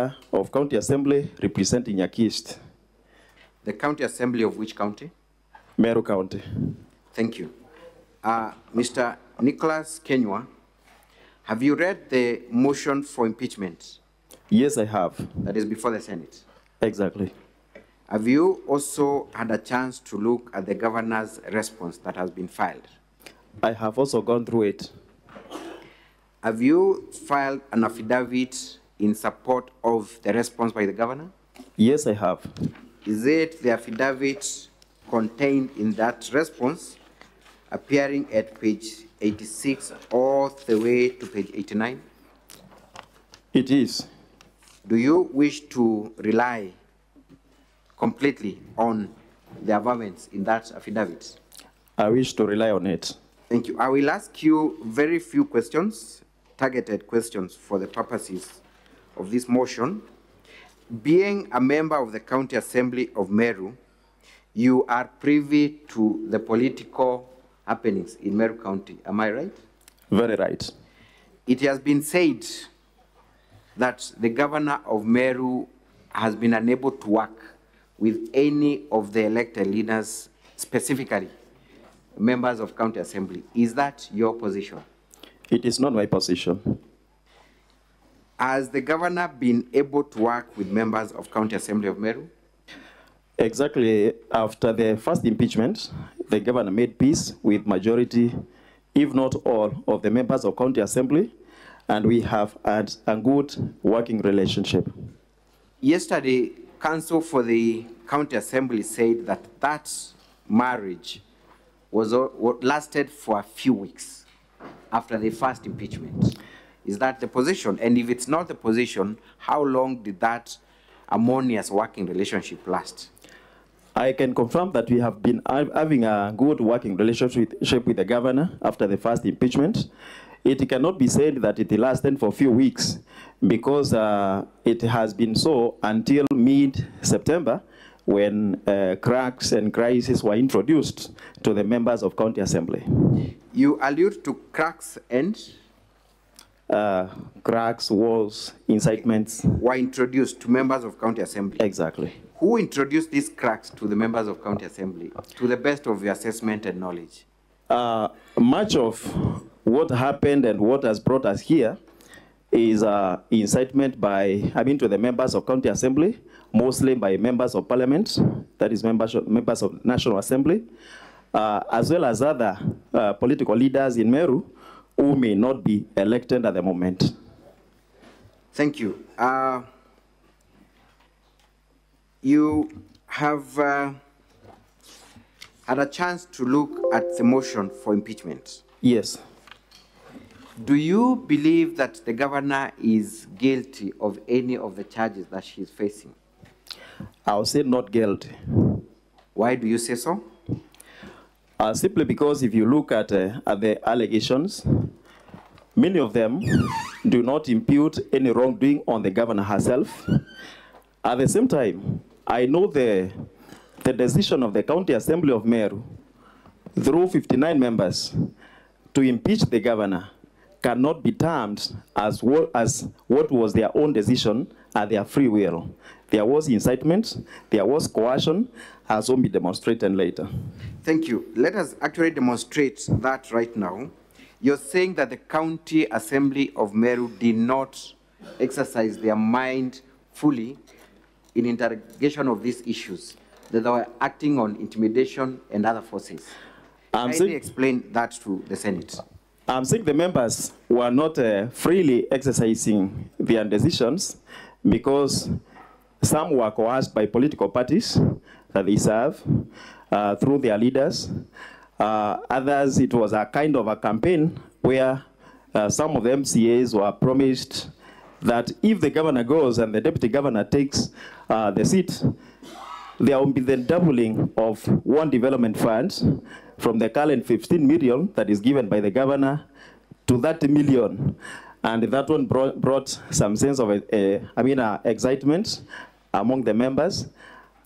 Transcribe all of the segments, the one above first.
member of County Assembly representing Impeached. The County Assembly of which county? Meru County. Thank you. Mr. Nicholas Kenywa, have you read the motion for impeachment? Yes, I have. That is before the Senate. Exactly. Have you also had a chance to look at the governor's response that has been filed? I have also gone through it. Have you filed an affidavit in support of the response by the governor? Yes, I have. Is it the affidavit contained in that response, appearing at page 86 all the way to page 89? It is. Do you wish to rely completely on the avowals in that affidavit? I wish to rely on it. Thank you. I will ask you very few questions, targeted questions for the purposes of this motion. Being a member of the County Assembly of Meru, you are privy to the political happenings in Meru County. Am I right? Very right. It has been said that the governor of Meru has been unable to work with any of the elected leaders, specifically members of County Assembly. Is that your position? It is not my position. Has the governor been able to work with members of County Assembly of Meru? Exactly. After the first impeachment, the governor made peace with majority, if not all, of the members of County Assembly, and we have had a good working relationship. Yesterday, counsel for the County Assembly said that that marriage lasted for a few weeks after the first impeachment. Is that the position? And if it's not the position, how long did that harmonious working relationship last? I can confirm that we have been having a good working relationship with the governor after the first impeachment. It cannot be said that it lasted for a few weeks because it has been so until mid-September when cracks and crises were introduced to the members of County Assembly. You allude to cracks and? Cracks, walls, incitements. Were introduced to members of County Assembly? Exactly. Who introduced these cracks to the members of County Assembly, to the best of your assessment and knowledge? Much of what happened and what has brought us here is incitement to the members of County Assembly, mostly by members of Parliament, that is members of National Assembly, as well as other political leaders in Meru who may not be elected at the moment. Thank you. You have had a chance to look at the motion for impeachment. Yes. Do you believe that the governor is guilty of any of the charges that she is facing? I'll say not guilty. Why do you say so? Simply because if you look at the allegations, many of them do not impute any wrongdoing on the governor herself. At the same time, I know the decision of the County Assembly of Meru, through 59 members, to impeach the governor cannot be termed as what was their own decision at their free will. There was incitement, there was coercion, as will be demonstrated later. Thank you. Let us actually demonstrate that right now. You're saying that the County Assembly of Meru did not exercise their mind fully in interrogation of these issues, that they were acting on intimidation and other forces. Kindly explain that to the Senate. I'm saying the members were not freely exercising their decisions because some were coerced by political parties that they serve through their leaders. Others, it was a kind of a campaign where some of the MCAs were promised that if the governor goes and the deputy governor takes the seat, there will be the doubling of one development fund from the current 15 million that is given by the governor to 30 million. And that one brought some sense of excitement among the members,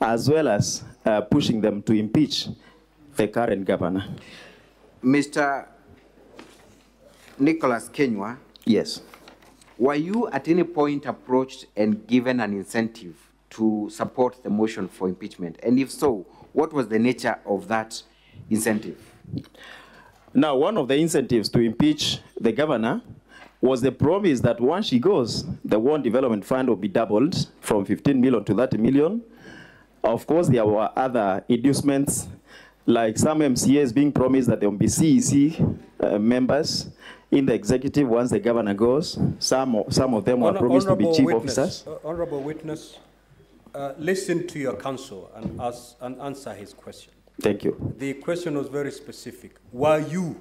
as well as pushing them to impeach the current governor. Mr. Nicholas Kenywa. Yes. Were you at any point approached and given an incentive to support the motion for impeachment? And if so, what was the nature of that incentive? Now, one of the incentives to impeach the governor was the promise that once she goes, the War Development Fund will be doubled from 15 million to 30 million. Of course, there were other inducements, like some MCAs being promised that there will be CEC members in the executive once the governor goes. Some of them were promised to be chief officers. Honorable witness, listen to your counsel and answer his question. Thank you. The question was very specific. Were you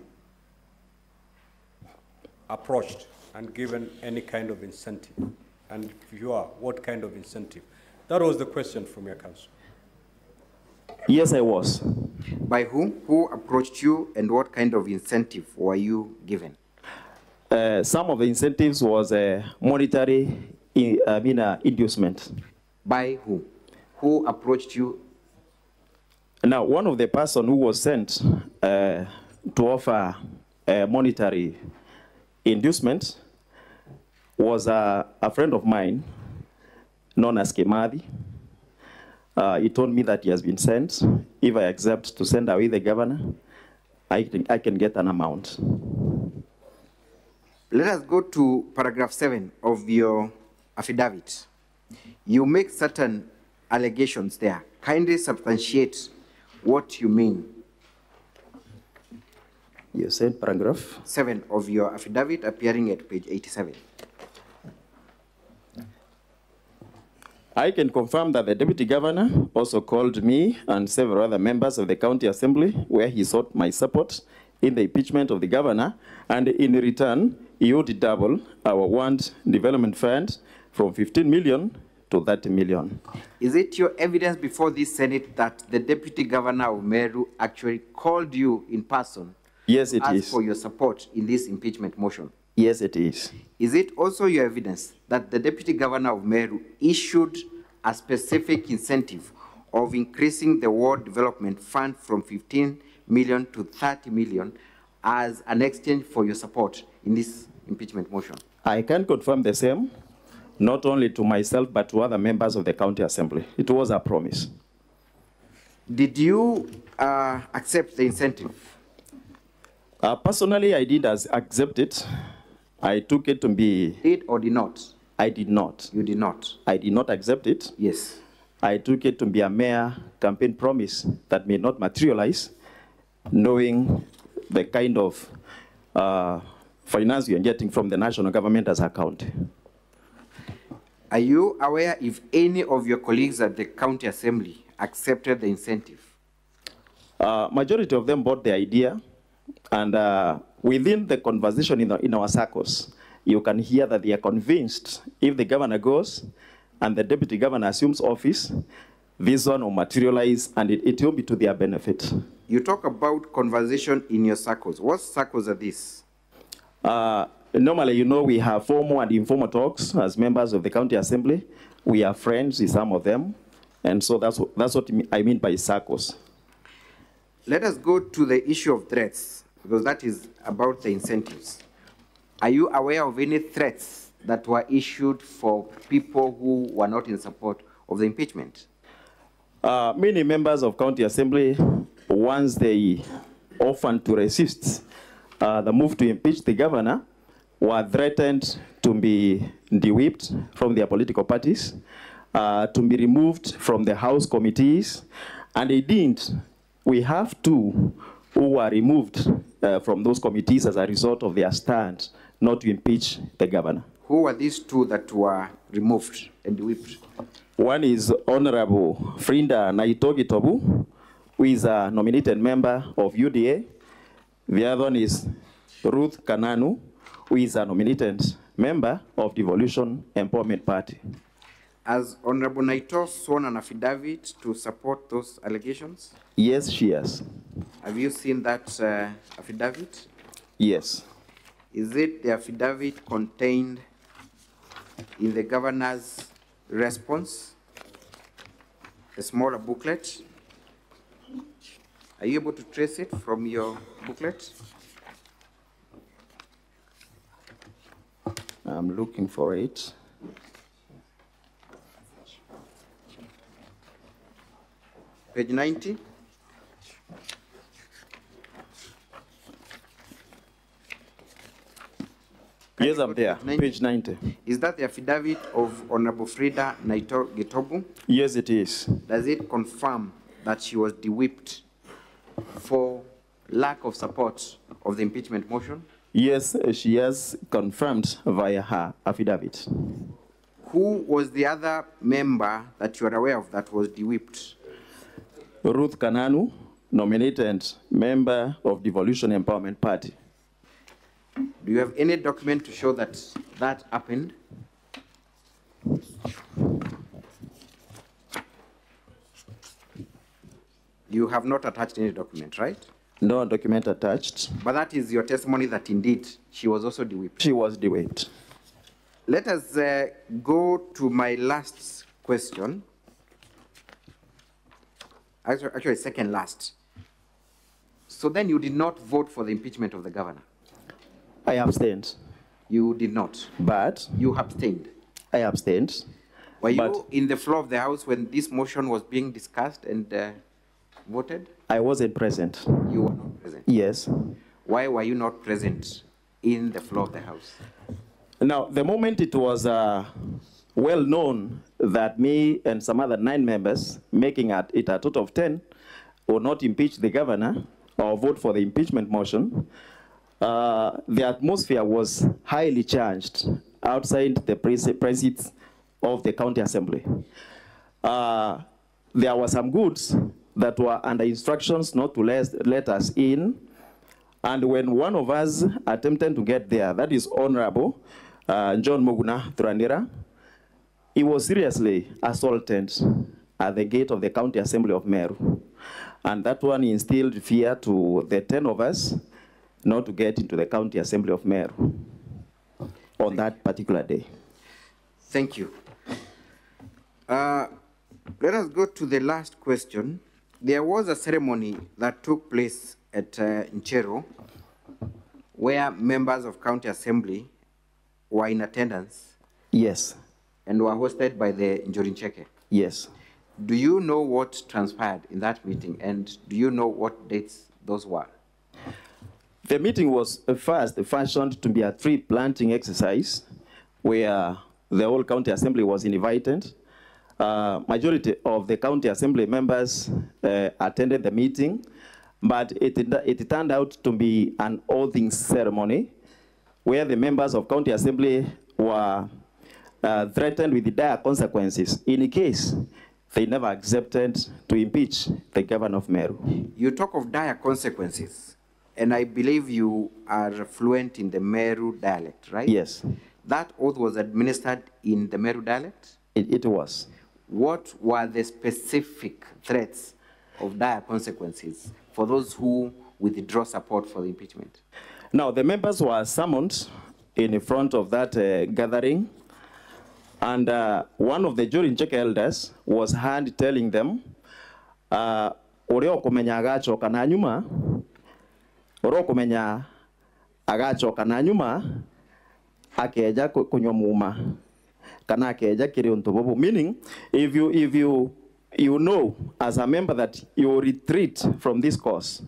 approached and given any kind of incentive? And if you are, what kind of incentive? That was the question from your counsel. Yes, I was. By whom? Who approached you, and what kind of incentive were you given? Some of the incentives was monetary inducement. By whom? Who approached you? Now, one of the person who was sent to offer monetary inducement was a friend of mine known as Kemadi. He told me that he has been sent. If I accept to send away the governor, I can get an amount. Let us go to paragraph 7 of your affidavit. You make certain allegations there. Kindly substantiate what you mean. You said paragraph? 7 of your affidavit appearing at page 87. I can confirm that the deputy governor also called me and several other members of the county assembly where he sought my support in the impeachment of the governor, and in return, he would double our want development fund from 15 million to 30 million. Is it your evidence before this Senate that the deputy governor of Meru actually called you in person? Yes, it is. For your support in this impeachment motion? Yes, it is. Is it also your evidence that the deputy governor of Meru issued a specific incentive of increasing the War Development Fund from 15 million to 30 million as an exchange for your support in this impeachment motion? I can confirm the same, not only to myself, but to other members of the county assembly. It was a promise. Did you accept the incentive? Personally, I did accept it. I took it to be... Did or did not? I did not. You did not? I did not accept it. Yes. I took it to be a mere campaign promise that may not materialize, knowing the kind of finance you're getting from the national government as a county. Are you aware if any of your colleagues at the county assembly accepted the incentive? Majority of them bought the idea, and within the conversation in our circles, you can hear that they are convinced if the governor goes and the deputy governor assumes office, this one will materialize and it will be to their benefit. You talk about conversation in your circles. What circles are these? Normally, you know, we have formal and informal talks as members of the county assembly. We are friends with some of them, and so that's what I mean by circles. Let us go to the issue of threats, because that is about the incentives. Are you aware of any threats that were issued for people who were not in support of the impeachment? Many members of county assembly, once they offered to resist the move to impeach the governor, were threatened to be de-whipped from their political parties, to be removed from the House committees, and they didn't. We have two who were removed from those committees as a result of their stand not to impeach the governor. Who were these two that were removed and whipped? One is Honorable Frinda Naitogi Tobu, who is a nominated member of UDA. The other one is Ruth Kananu, who is a nominated member of Devolution Empowerment Party. Has Honorable Naito sworn an affidavit to support those allegations? Yes, she has. Have you seen that affidavit? Yes. Is it the affidavit contained in the governor's response, a smaller booklet? Are you able to trace it from your booklet? I'm looking for it. Page 90. Yes, I'm there. Page 90. Is that the affidavit of Honorable Frida Naito Getobu? Yes, it is. Does it confirm that she was de-whipped for lack of support of the impeachment motion? Yes, she has confirmed via her affidavit. Who was the other member that you are aware of that was de-whipped? Ruth Kananu, nominated member of Devolution Empowerment Party. Do you have any document to show that that happened? You have not attached any document, right? No document attached. But that is your testimony that indeed she was also de-whipped. She was de-whipped. Let us go to my last question. Actually, second last. So then you did not vote for the impeachment of the governor? I abstained. You did not? But you abstained? I abstained. Were you in the floor of the House when this motion was being discussed and voted? I wasn't present. You were not present? Yes. Why were you not present in the floor of the House? Now, the moment it was well known that me and some other 9 members, making it a total of 10, would not impeach the governor or vote for the impeachment motion, the atmosphere was highly charged outside the precincts of the county assembly. There were some goods that were under instructions not to let us in, and when one of us attempted to get there, that is Honorable John Moguna Thurandira, he was seriously assaulted at the gate of the county assembly of Meru. And that one instilled fear to the 10 of us not to get into the county assembly of Meru on that particular day. Thank you. Let us go to the last question. There was a ceremony that took place at Nchero where members of county assembly were in attendance. Yes. And were hosted by the Njorincheke. Yes. Do you know what transpired in that meeting, and do you know what dates those were? The meeting was first fashioned to be a tree planting exercise where the whole county assembly was invited. Majority of the county assembly members attended the meeting, but it turned out to be an oathing ceremony where the members of county assembly were threatened with dire consequences in case they never accepted to impeach the governor of Meru. You talk of dire consequences, and I believe you are fluent in the Meru dialect, right? Yes. That oath was administered in the Meru dialect? It was. What were the specific threats of dire consequences for those who withdraw support for the impeachment? Now, the members were summoned in front of that gathering, and one of the Njorincheke elders was heard telling them, "Oreo kumenya agachoka na nyuma, oreo kumenya agachoka na nyuma, akeja kunywa muma, kana akeja kiri untobobo." Meaning, if you know as a member that you retreat from this course,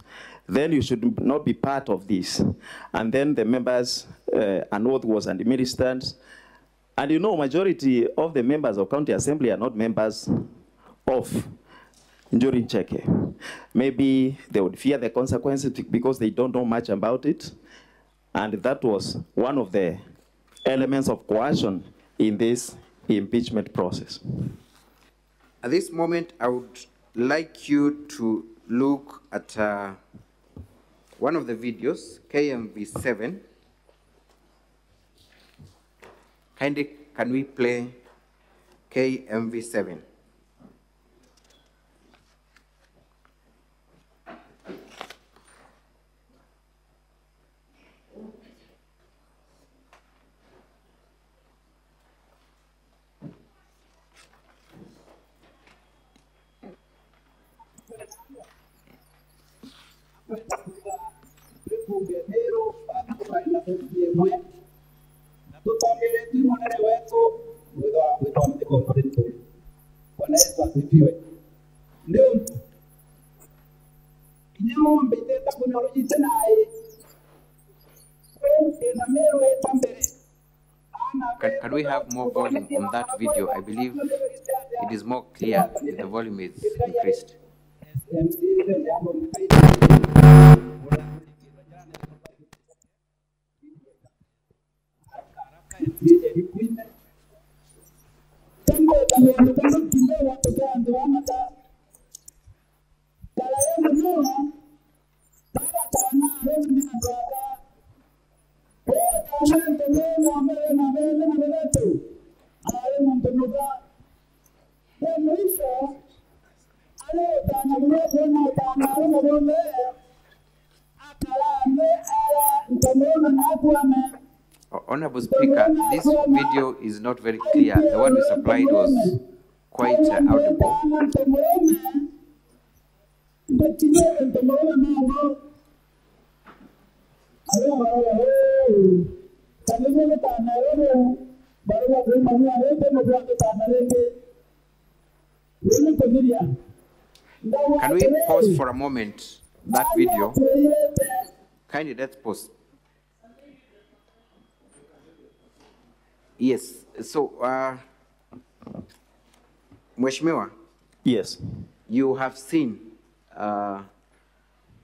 then you should not be part of this. And then the members, an oath was administered. And you know, majority of the members of county assembly are not members of Njorincheke. Maybe they would fear the consequences because they don't know much about it. And that was one of the elements of coercion in this impeachment process. At this moment, I would like you to look at one of the videos, KMV7. Kindly, can we play KMV7? Tutongere Bwana Yesu asifiwe. Ndio. Inyombe itenda kunyolojite naye. Ena Meru etambere. Can we have more volume on that video? I believe it is more clear if the volume is increased. Honorable Speaker, this video is not very clear. The one we supplied was quite audible. Can we pause for a moment that video? Kindly, let's pause. Yes, so, Mheshimiwa. Yes. You have seen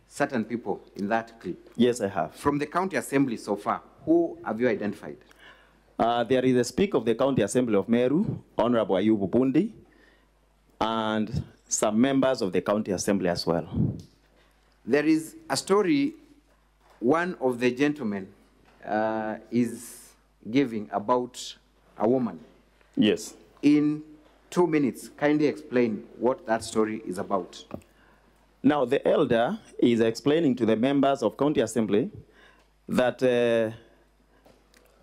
certain people in that clip. Yes, I have. From the county assembly so far, who have you identified? There is a speaker of the County Assembly of Meru, Honorable Ayubu Bundi, and some members of the County Assembly as well. There is a story one of the gentlemen is giving about a woman. Yes. In 2 minutes, kindly explain what that story is about. Now, the elder is explaining to the members of County Assembly that a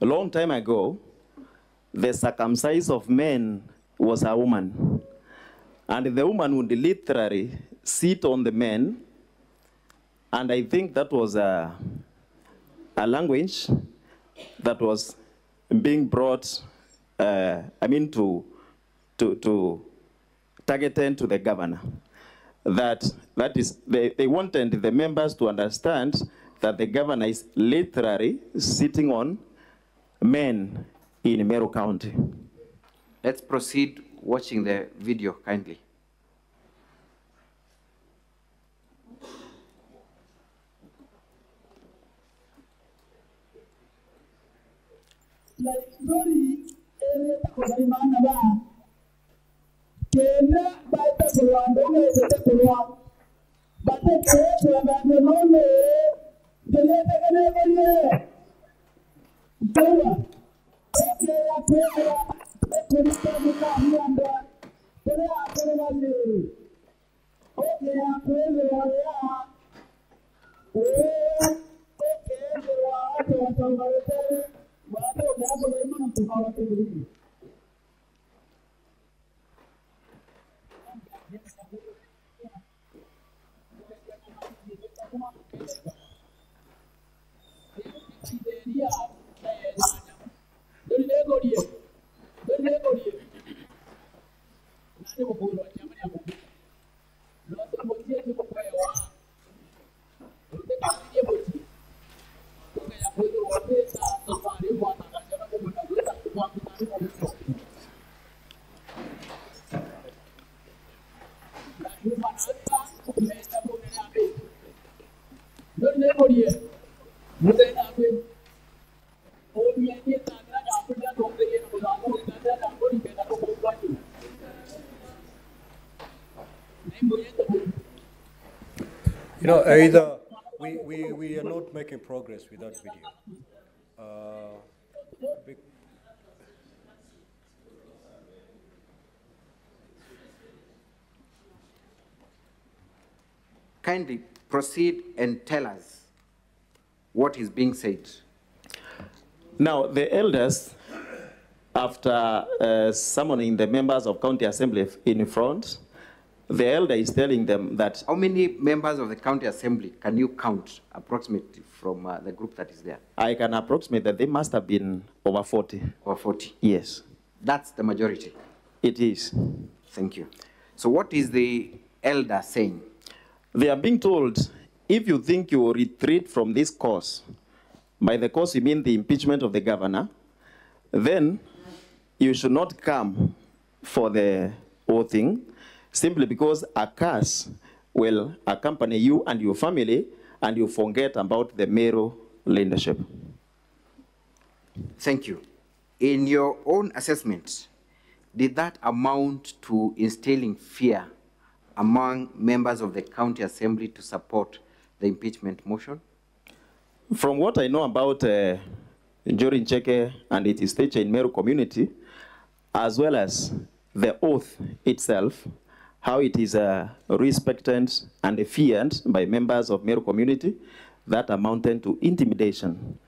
long time ago, the circumcise of men was a woman. And the woman would literally sit on the men. And I think that was a language that was being brought, to targeted to the governor. That is, they wanted the members to understand that the governor is literally sitting on men in Meru County. Let's proceed watching the video, kindly. You know, either we are not making progress with that video. Kindly proceed and tell us what is being said. Now, the elders, after summoning the members of County Assembly in front, the elder is telling them that... How many members of the County Assembly can you count approximately from the group that is there? I can approximate that they must have been over 40. Over 40? Yes. That's the majority? It is. Thank you. So what is the elder saying? They are being told, if you think you will retreat from this course, by the course we mean the impeachment of the governor, then you should not come for the oathing, simply because a curse will accompany you and your family, and you forget about the Meru leadership. Thank you. In your own assessment, did that amount to instilling fear among members of the county assembly to support the impeachment motion? From what I know about Jorin Cheke and its stature in Meru community, as well as the oath itself, how it is respected and feared by members of Meru community, that amounted to intimidation.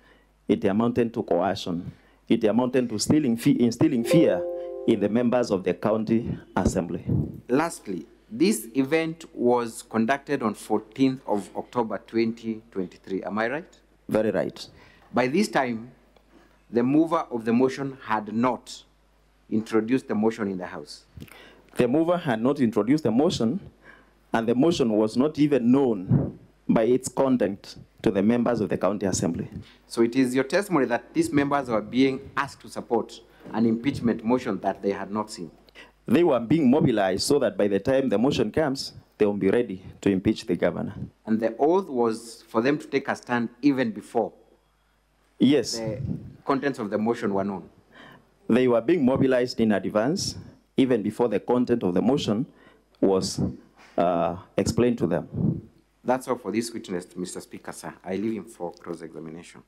It amounted to coercion. It amounted to instilling fear in the members of the county assembly. Lastly, this event was conducted on 14th of October 2023, am I right? Very right. By this time, the mover of the motion had not introduced the motion in the House. The mover had not introduced the motion, and the motion was not even known by its content to the members of the county assembly. So it is your testimony that these members were being asked to support an impeachment motion that they had not seen. They were being mobilized so that by the time the motion comes, they will be ready to impeach the governor. And the oath was for them to take a stand even before Yes. the contents of the motion were known. They were being mobilized in advance, even before the content of the motion was explained to them. That's all for this witness, Mr. Speaker, sir. I leave him for cross-examination.